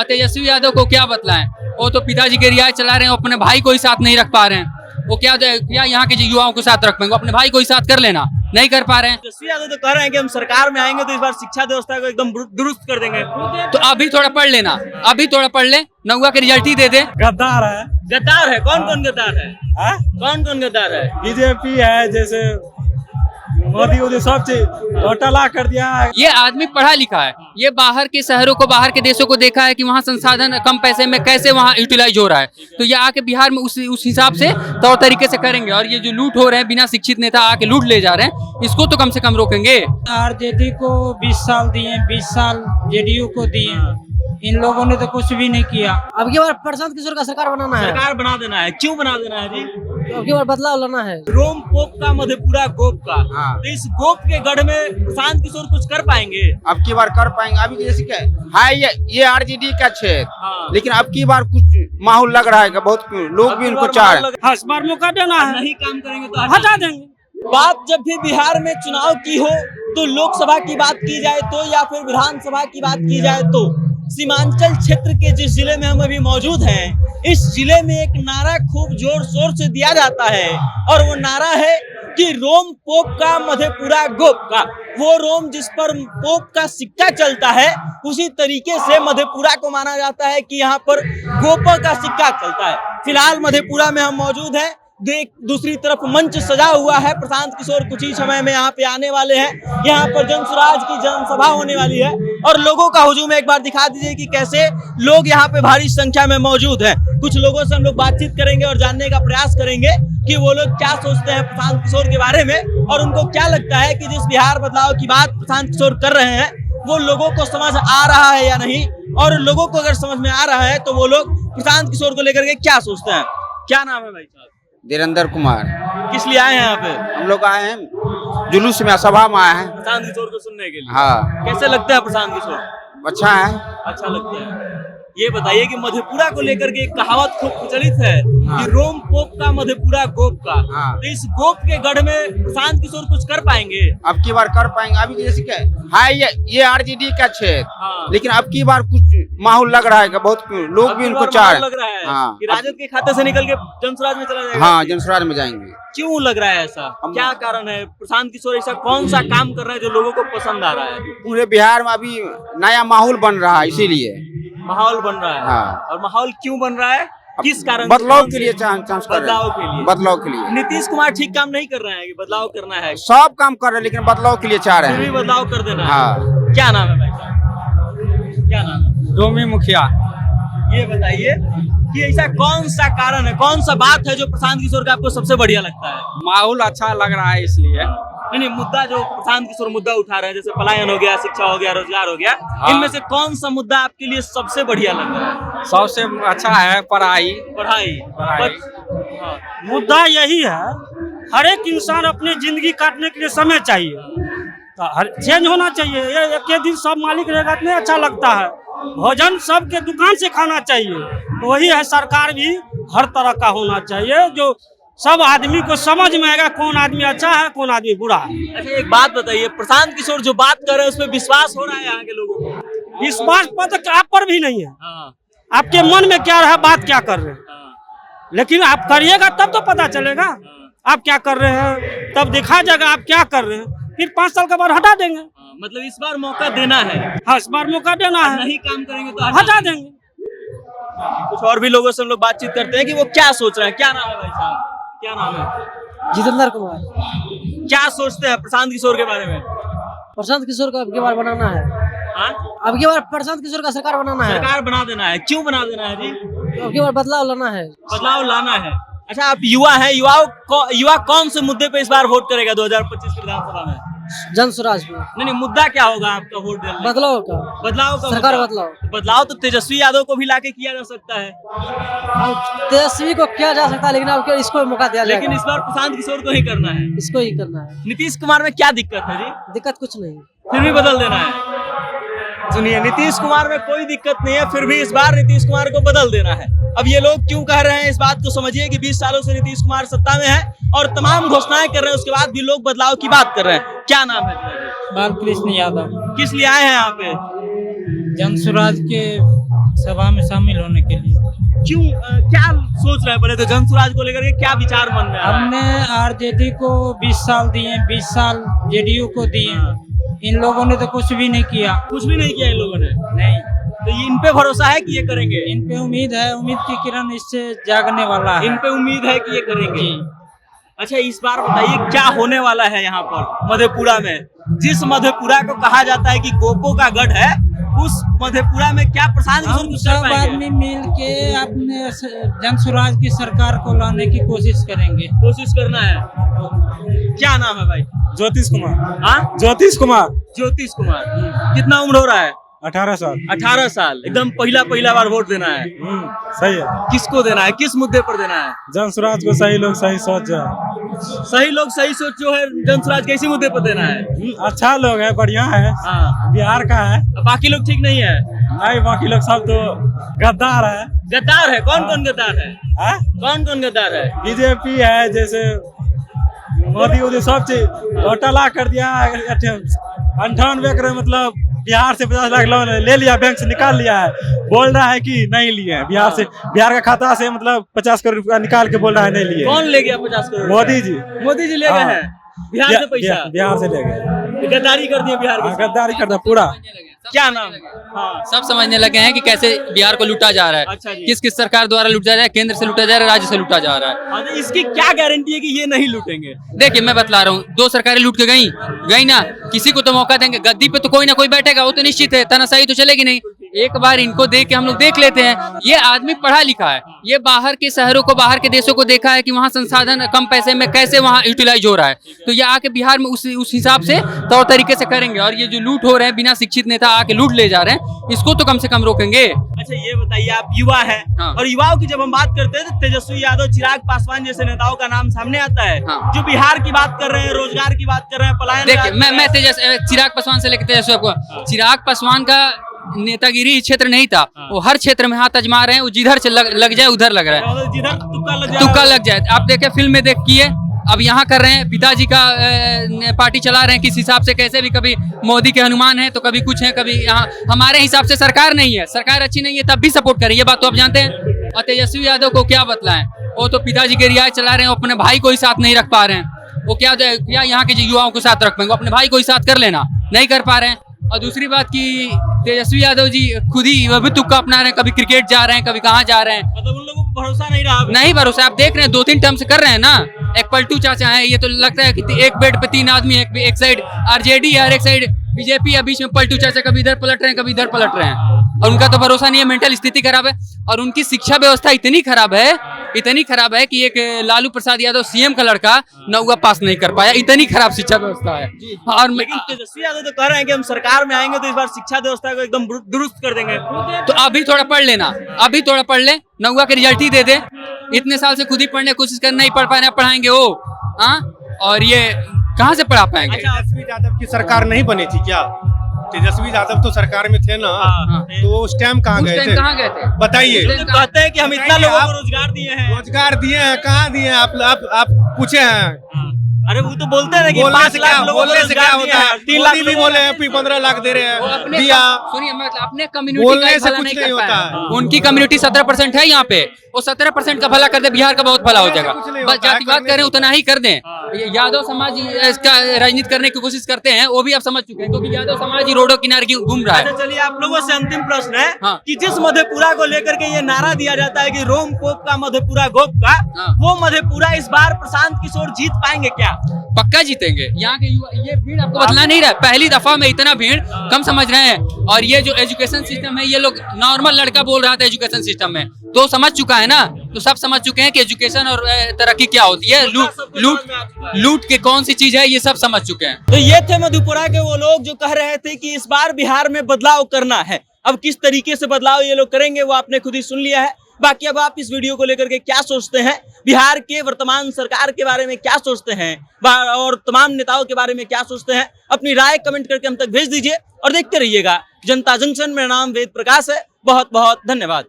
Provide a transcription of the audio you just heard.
और तेजस्वी यादव को क्या बतलाएं, वो तो पिताजी के रियायत चला रहे हैं, अपने भाई को ही साथ नहीं रख पा रहे हैं। वो क्या यहाँ के युवाओं को साथ रख पाएंगे, अपने भाई को ही साथ कर लेना नहीं कर पा रहे हैं। तेजस्वी यादव तो कह रहे हैं कि हम सरकार में आएंगे तो इस बार शिक्षा व्यवस्था को एकदम दुरुस्त कर देंगे। तो अभी थोड़ा पढ़ लेना, अभी थोड़ा पढ़ ले, नौवा के रिजल्ट ही दे दे। गद्दार है। गद्दार है? कौन कौन गद्दार है? कौन कौन गद्दार है? बीजेपी है, जैसे मोदी वोदी सब चीज घोटाला कर दिया है। ये आदमी पढ़ा लिखा है, ये बाहर के शहरों को, बाहर के देशों को देखा है कि वहाँ संसाधन कम पैसे में कैसे वहाँ यूटिलाइज हो रहा है। तो ये आके बिहार में उस हिसाब से तौर तरीके से करेंगे। और ये जो लूट हो रहे हैं, बिना शिक्षित नेता आके लूट ले जा रहे हैं, इसको तो कम से कम रोकेंगे। आरजेडी को 20 साल दिए, 20 साल जेडीयू को दिए, इन लोगों ने तो कुछ भी नहीं किया। अब की बार प्रशांत किशोर का सरकार बनाना है। सरकार बना देना है। क्यों बना देना है जी? तो अब की बार बदलाव लाना है। रोम पोप का, मधेपुरा गोप का। तो इस गोप के गढ़ में प्रशांत किशोर कुछ कर पाएंगे? अब की बार कर पाएंगे। अभी जैसे क्या है, ये आरजेडी का क्षेत्र, लेकिन अब की बार कुछ माहौल लग रहा है कि बहुत लोग भी उनको चाह रहे हैं। इस बार मौका देना है, नहीं काम करेंगे तो हटा देंगे। बात जब भी बिहार में चुनाव की हो, तो लोकसभा की बात की जाए तो, या फिर विधानसभा की बात की जाए तो, सीमांचल क्षेत्र के जिस जिले में हम अभी मौजूद हैं, इस जिले में एक नारा खूब जोर शोर से दिया जाता है, और वो नारा है कि रोम पोप का, मधेपुरा गोप का। वो रोम जिस पर पोप का सिक्का चलता है, उसी तरीके से मधेपुरा को माना जाता है कि यहाँ पर गोप का सिक्का चलता है। फिलहाल मधेपुरा में हम मौजूद हैं। दूसरी तरफ मंच सजा हुआ है। प्रशांत किशोर कुछ ही समय में यहाँ पे आने वाले हैं। यहाँ पर जनसुराज की जनसभा होने वाली है, और लोगों का हुजूम एक बार दिखा दीजिए कि कैसे लोग यहाँ पे भारी संख्या में मौजूद हैं। कुछ लोगों से हम लोग बातचीत करेंगे और जानने का प्रयास करेंगे कि वो लोग क्या सोचते हैं प्रशांत किशोर के बारे में, और उनको क्या लगता है कि जिस बिहार बदलाव की बात प्रशांत किशोर कर रहे हैं, वो लोगों को समझ आ रहा है या नहीं। और लोगों को अगर समझ में आ रहा है तो वो लोग प्रशांत किशोर को लेकर के क्या सोचते हैं। क्या नाम है भाई साहब? धीरेन्द्र कुमार। किस लिए आए हैं यहाँ पे? हम लोग आए हैं जुलूस में, सभा में आए हैं प्रशांत किशोर को सुनने के लिए। हाँ। कैसे लगता है प्रशांत किशोर? अच्छा है। अच्छा लगता है। ये बताइए कि मधेपुरा को लेकर के एक कहावत खूब प्रचलित है कि रोम पोप का, मधेपुरा गोप का। तो इस गोप के गढ़ में प्रशांत किशोर कुछ कर पाएंगे? अब की बार कर पाएंगे। अभी जैसे क्या है, ये आरजेडी का क्षेत्र, लेकिन अब की बार कुछ माहौल लग रहा है कि बहुत लोग भी उनको चाह रहे हैं। लग रहा है कि राजद के खाते से निकल के जनसुराज में चला जाएगा। हाँ, जनसुराज में जाएंगे। क्यों लग रहा है ऐसा? क्या कारण है? प्रशांत किशोर ऐसा कौन सा काम कर रहे हैं जो लोगों को पसंद आ रहा है? पूरे बिहार में अभी नया माहौल बन रहा है, इसीलिए माहौल बन रहा है। हाँ। और माहौल क्यों बन रहा है? किस कारण? बदलाव के लिए चांस कर रहे हैं। बदलाव के लिए। बदलाव के लिए नीतीश कुमार ठीक काम नहीं कर रहे हैं कि बदलाव करना है? सब काम कर रहे हैं, लेकिन बदलाव के लिए चाह रहे फिर भी हैं। बदलाव कर देना है। हाँ। क्या नाम है भाई साहब? क्या नाम है? डोमी मुखिया। ये बताइए कि ऐसा कौन सा कारण है, कौन सा बात है जो प्रशांत किशोर का आपको सबसे बढ़िया लगता है? माहौल अच्छा लग रहा है इसलिए। नहीं, मुद्दा जो प्रशांत किशोर मुद्दा उठा रहे हैं, जैसे पलायन हो गया, शिक्षा हो गया, रोजगार हो गया, इनमें से कौन सा मुद्दा आपके लिए सबसे बढ़िया लग रहा है? सबसे अच्छा है पढ़ाई। पढ़ाई। हाँ। मुद्दा यही है, हर एक इंसान अपनी जिंदगी काटने के लिए समय चाहिए, तो हर चेंज होना चाहिए। ये एक दिन सब मालिक रहेगा तो नहीं अच्छा लगता है। भोजन सबके दुकान से खाना चाहिए, तो वही है, सरकार भी हर तरह का होना चाहिए जो सब आदमी को समझ में आएगा कौन आदमी अच्छा है, कौन आदमी बुरा है। अच्छा, एक बात बताइए, प्रशांत किशोर जो बात कर रहे हैं उसमें विश्वास हो रहा है यहाँ के लोगों को? विश्वास पर तो आप पर भी नहीं है। हाँ। आपके मन में क्या रहा, बात क्या कर रहे हैं, लेकिन आप करिएगा तब तो पता चलेगा। आप क्या कर रहे हैं तब दिखा जाएगा आप क्या कर रहे हैं, फिर 5 साल के बाद हटा देंगे। मतलब इस बार मौका देना है। हाँ, इस बार मौका देना है। नहीं काम करेंगे तो हटा देंगे। कुछ और भी लोगों से हम लोग बातचीत करते हैं कि वो क्या सोच रहे हैं। क्या नाम है भाई साहब? क्या नाम है? जितेंद्र कुमार। क्या सोचते हैं प्रशांत किशोर के बारे में? प्रशांत किशोर को अब की बार बनाना है। हाँ? अब की बार प्रशांत किशोर का सरकार बनाना है। सरकार बना देना है। क्यों बना देना है जी? तो अब की बार बदलाव लाना है। बदलाव लाना है। अच्छा, आप युवा हैं, युवा कौन से मुद्दे पे इस बार वोट करेगा 2025 की विधानसभा में? जनसुराज में। नहीं, मुद्दा क्या होगा आपका वोट देने? बदलाव का। बदलाव का सरकार मुद्दा। बदलाव। बदलाव तो तेजस्वी यादव को भी लाके किया जा सकता है। तेजस्वी को किया जा सकता है, लेकिन अब इसको मौका दिया जाएगा। लेकिन इस बार प्रशांत किशोर को ही करना है। इसको ही करना है। नीतीश कुमार में क्या दिक्कत है जी? दिक्कत कुछ नहीं, फिर भी बदल देना है। सुनिए, नीतीश कुमार में कोई दिक्कत नहीं है, फिर भी इस बार नीतीश कुमार को बदल देना है। अब ये लोग क्यों कह रहे हैं इस बात को समझिए कि 20 सालों से नीतीश कुमार सत्ता में है और तमाम घोषणाएं कर रहे हैं, उसके बाद भी लोग बदलाव की बात कर रहे हैं। क्या नाम है? बालकृष्ण यादव। किस लिए आए हैं यहाँ पे? जनसुराज के सभा में शामिल होने के लिए। क्यों क्या सोच रहे हैं? पहले तो जनसुराज को लेकर के क्या विचार मन में आ रहा है? हमने आरजेडी को 20 साल दिए, 20 साल जेडीयू को दिए, इन लोगों ने तो कुछ भी नहीं किया। कुछ भी नहीं किया इन लोगों ने। नहीं, तो इन पे भरोसा है कि ये करेंगे? इन पे उम्मीद है, उम्मीद की किरण इससे जागने वाला है। इन पे उम्मीद है कि ये करेंगे। अच्छा, इस बार बताइए क्या होने वाला है यहाँ पर मधेपुरा में? जिस मधेपुरा को कहा जाता है कि गोपो का गढ़ है, उस मधेपुरा में क्या प्रशांत किशोर हम कुछ कर सब पाएंगे? आदमी मिल के अपने जनसुराज की सरकार को लाने की कोशिश करेंगे। कोशिश करना है। क्या नाम है भाई? ज्योतिष कुमार। हाँ, ज्योतिष कुमार। ज्योतिष कुमार। कितना उम्र हो रहा है? 18 साल। 18 साल। एकदम पहला बार वोट देना है। सही है। किसको देना है? किस मुद्दे पर देना है? जनसुराज को सही लोग सही सोच जाए। सही लोग सही सोच जो है जनसुराज के इसी मुद्दे पर देना है। अच्छा लोग है, बढ़िया है, हाँ, बिहार का है। बाकी लोग ठीक नहीं है। नहीं, बाकी लोग सब तो गद्दार है। गद्दार है? कौन कौन गद्दार है? हाँ? कौन कौन गद्दार है? बीजेपी है, जैसे मोदी उदी सब चीज घोटाला कर दिया। 98 करोड़ मतलब बिहार से 50 लाख लोन ले लिया, बैंक से निकाल लिया है। बोल रहा है कि नहीं लिए हैं बिहार से, बिहार का खाता से मतलब 50 करोड़ रुपया निकाल के बोल रहा है नहीं लिए। कौन ले गया 50 करोड़? मोदी जी। मोदी जी ले गए हैं बिहार से पैसा? बिहार से ले गए, गद्दारी कर दिया बिहार के। गद्दारी कर दिया पूरा। क्या नाम? हाँ, सब समझने लगे हैं कि कैसे बिहार को लूटा जा रहा है। अच्छा जी। किस किस सरकार द्वारा लूटा जा रहा है, केंद्र से लूटा जा रहा है, राज्य से लूटा जा रहा है। हाँ, तो इसकी क्या गारंटी है कि ये नहीं लूटेंगे? देखिए, मैं बतला रहा हूँ, 2 सरकारें लूट के गई ना, किसी को तो मौका देंगे। गद्दी पे तो कोई ना कोई बैठेगा, वो तो निश्चित है, तानाशाही तो चलेगी नहीं। एक बार इनको देख के हम लोग देख लेते हैं। ये आदमी पढ़ा लिखा है, ये बाहर के शहरों को, बाहर के देशों को देखा है कि वहाँ संसाधन कम पैसे में कैसे वहाँ यूटिलाइज हो रहा है। तो ये आके बिहार में उस हिसाब से तौर तरीके से करेंगे। और ये जो लूट हो रहे हैं, बिना शिक्षित नेता आके लूट ले जा रहे हैं, इसको तो कम से कम रोकेंगे। अच्छा, ये बताइए, आप युवा हैं, हाँ। और युवाओं की जब हम बात करते हैं तो तेजस्वी यादव, चिराग पासवान जैसे नेताओं का नाम सामने आता है, हाँ। जो बिहार की बात कर रहे हैं, रोजगार की बात कर रहे हैं, पलायन की देखिए, बात कर रहे हैं। चिराग पासवान से लेकर तेजस्वी को, चिराग पासवान का नेतागिरी क्षेत्र नहीं था, वो हर क्षेत्र में हाथ आजमा रहे हैं। वो जिधर से लग जाए उधर लग रहा है, मतलब जिधर तुक्का लग जाए। आप देखें, फिल्म में देखिए, अब यहाँ कर रहे हैं, पिताजी का पार्टी चला रहे हैं किस हिसाब से, कैसे भी, कभी मोदी के हनुमान है तो कभी कुछ है, कभी यहाँ। हमारे हिसाब से सरकार नहीं है, सरकार अच्छी नहीं है, तब भी सपोर्ट करें, ये बात तो आप जानते हैं। और तेजस्वी यादव को क्या बतलाएं, वो तो पिताजी के रियायत चला रहे हैं, अपने भाई को ही साथ नहीं रख पा रहे हैं। वो क्या यहाँ के युवाओं को साथ रख पाएंगे? अपने भाई को ही साथ कर लेना, नहीं कर पा रहे हैं। और दूसरी बात की तेजस्वी यादव जी खुद ही वह भी तुक्का अपना रहे हैं, कभी क्रिकेट जा रहे हैं, कभी कहाँ जा रहे हैं। मतलब उन लोगों को भरोसा नहीं रहा। नहीं भरोसा, आप देख रहे हैं 2-3 टर्म से कर रहे हैं ना। एक पलटू चाचा है, ये तो लगता है कि एक बेड पे 3 आदमी, एक साइड आरजेडी है और एक साइड बीजेपी है, बीच में पलटू चाचा कभी इधर पलट रहे हैं, कभी इधर पलट रहे हैं। और उनका तो भरोसा नहीं है, मेंटल स्थिति खराब है। और उनकी शिक्षा व्यवस्था इतनी खराब है कि एक लालू प्रसाद यादव सीएम का लड़का 9वीं पास नहीं कर पाया, इतनी खराब शिक्षा व्यवस्था है। और लेकिन तेजस्वी यादव तो कह रहे हैं कि हम सरकार में आएंगे तो इस बार शिक्षा व्यवस्था को एकदम दुरुस्त कर देंगे। तो अभी थोड़ा पढ़ लेना, अभी थोड़ा पढ़ ले, 9वीं के रिजल्ट ही दे दे। इतने साल से खुद ही पढ़ने की कोशिश कर, नहीं पढ़ पाए, पढ़ाएंगे वो। हाँ, और ये कहाँ से पढ़ा पाएंगे? तेजस्वी यादव की सरकार नहीं बनी थी क्या? तेजस्वी यादव तो सरकार में थे ना, तो उस टाइम कहाँ गए थे? कहाँ गए थे बताइए। तो कहते हैं कि हम इतना लोगों को रोजगार दिए हैं। रोजगार दिए हैं, कहाँ दिए हैं? आप पूछे हैं? अरे वो तो बोलते हैं कि बोलने 5 से लाख क्या, लोगों को बोलने से क्या रोजगार होता दिया है? 3 लाख मोदी भी बोले हैं 15 लाख दे रहे हैं, दिया। सुनिए, मतलब अपने कम्युनिटी बोलने का से भला कुछ नहीं नहीं कर होता पाया। है। उनकी कम्युनिटी 17% है यहाँ पे, वो 17% का भला कर दे, बिहार का बहुत भला हो जाएगा। कुछ नहीं बस होता है, जातिवाद करने करें दो। उतना ही कर दें। ये यादव समाज इसका राजनीति करने की कोशिश करते हैं, वो भी आप समझ चुके हैं, क्योंकि यादव समाज ही रोडों किनारे घूम रहा है। अच्छा, चलिए आप लोगों से अंतिम प्रश्न है हाँ। कि जिस मधेपुरा को लेकर के ये नारा दिया जाता है कि रोम पोप का मधेपुरा गोप का, हाँ। वो मधेपुरा इस बार प्रशांत किशोर जीत पाएंगे क्या? पक्का जीतेंगे। यहाँ के युवा, ये भीड़ आपको बतला नहीं रहा है, पहली दफा में इतना भीड़ कम समझ रहे हैं। और ये जो एजुकेशन सिस्टम है, ये लोग नॉर्मल लड़का बोल रहा था एजुकेशन सिस्टम में, तो समझ चुका है ना, तो सब समझ चुके हैं कि एजुकेशन और तरक्की क्या होती है, लूट के कौन सी चीज है, ये सब समझ चुके हैं। तो ये थे मधेपुरा के वो लोग जो कह रहे थे कि इस बार बिहार में बदलाव करना है। अब किस तरीके से बदलाव ये लोग करेंगे वो आपने खुद ही सुन लिया है। बाकी अब आप इस वीडियो को लेकर के क्या सोचते हैं, बिहार के वर्तमान सरकार के बारे में क्या सोचते हैं, और तमाम नेताओं के बारे में क्या सोचते हैं, अपनी राय कमेंट करके हम तक भेज दीजिए और देखते रहिएगा जनता जंक्शन। मेरा नाम वेद प्रकाश है। बहुत बहुत धन्यवाद।